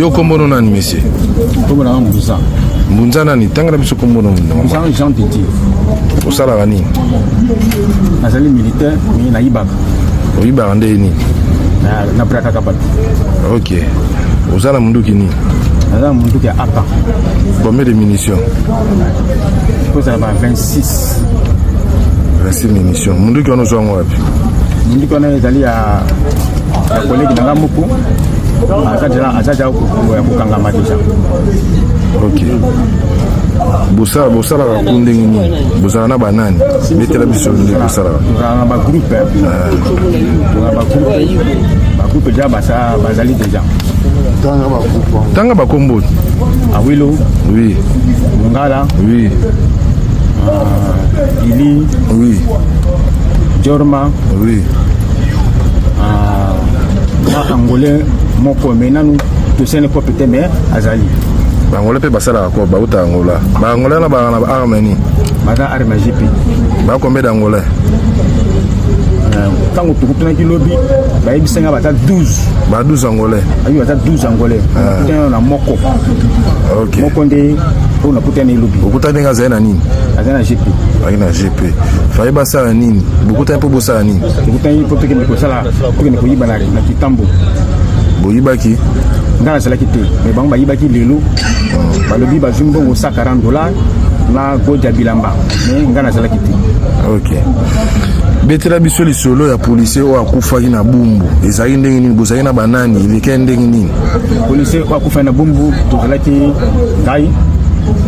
Yo kombono nani monsieur? Kombono na Mbunza. Mbunza nani? Tanga biso kombono Mbunza Jean Titi. Osala gani? Nazali militaire mais na ibaka. Oibaka nde ni? Na braka kapat. OK. Osala munduki ni? Nazala munduki ya apa. Combien de munitions? Pour ça va 26. 26 munitions. Munduki wana zwango wapi? Munduki wana ezali ya collègue na ngamuko. Azaja ya kukangama deja. OK. Bosala kunde nini? Bosala na banani? Metela biso nde bosala. Na ba groupe. Ba groupe ja bazali deja. Tanga ba kombo. Awilo. Oui. Mungala. Oui. Ili. Oui. Jorma. Oui. Angolais moko menanu to sene ko pete mais azali Angolais pe basala ko ba uta Angola. Ba Angola na ba armeni. Baza arme GP. Ba combien d'Angolais? Tango to kutuna kilobi ba ibisenga bata 12. Ba 12 Angolais. Ayi bata 12 Angolais. Tena na moko. OK. Moko nde on a kutana ilobi. Okutana nga zaina nini? Azana GP. Aina GP. Faye basala nini? Bokuta po bosala nini? Bokuta po peke ko sala peke ko yiba na kitambo. Boyibaki ngana sala kite mais bango bayibaki lelo balobi bazumbo ngo $40 na goja bilamba mais ngana sala kite. OK. Betela biso lisolo ya policier o akufaki na bumbu ezali ndenge nini bozali na banani ileke ndenge nini? Policier o akufa na bumbu tozalaki ngai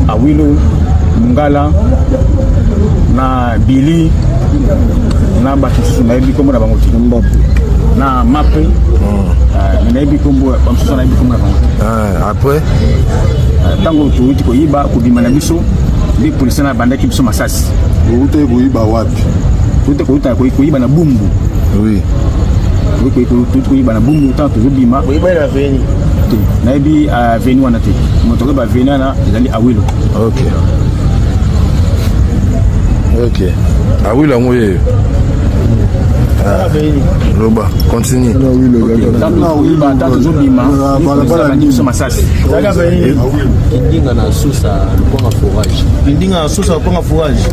Awilo Mungala na Billy na basusu na yebi kombo na bango Mbapu na Mape na yebi kombo basusu na yebi kombo na bango. Après tango tuuti ko yiba kubima na biso ndi policier na bandaki biso masasi ute ko yiba wapi ute ko yiba na bumbu. Oui. Ko yiba na bumbu tanto tuzobima ko yiba na veni na yebi veni wana te moto ko ba veni na ezali Awilo. OK. OK. Awilo ngoye. Roba, continue. Indinga na susa lukonga forage. Indinga na susa lukonga forage.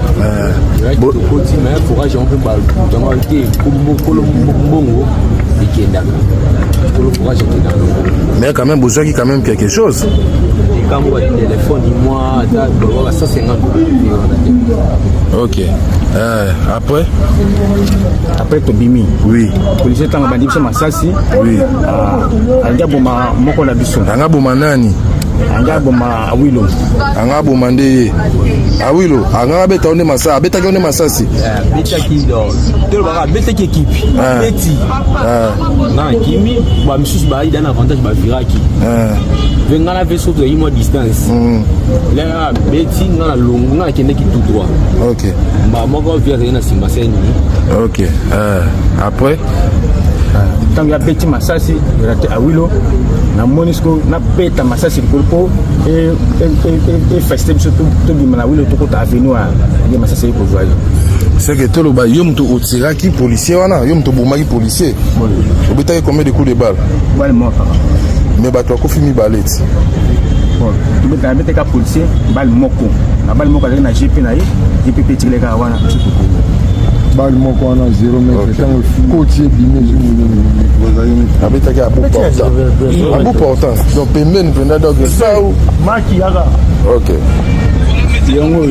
Koti mais forage on peut pas donc été mbongo ikenda. Pour forage ikenda. Mais quand même besoin qui quand même quelque chose. Quand on a un téléphone moi à 150 $. OK. Après Tobimi. Oui. Policier tanga bandi biso masasi. Oui. Anga boma moko na biso. Anga boma nani? Anga boma Awilo. Anga boma nde Awilo. Anga beta onde masasi. Abeta onde masasi. Beta ki do. Tolo baka beta ki équipe. Beti. Na kimi ba misusu ba ida na avantage ba viraki. Venga na veso to yimo distance. Là beti na longu na kende ki tout droit. OK. Ba moko via na simba seni. OK. Après tango ya beti masasi rate Awilo na Monisco na beta masasi kolpo et feste biso to bima na Awilo to kota avenue ya masasi ko joie. C'est que tout le bas yom to otiraki policier wana yom to bomaki policier. Obetaki combien de coups de balle? Balle mort. Mais bato akofi mi baleti. Bon, tu beta ka policier balle moko. Na balle moko na GP na ye, GP petit les gars wana tout. bal moko wana 0 mètre tango côtier bimé abetaki abu portant donc pembeni mpenda donc ça maki yaka OK yango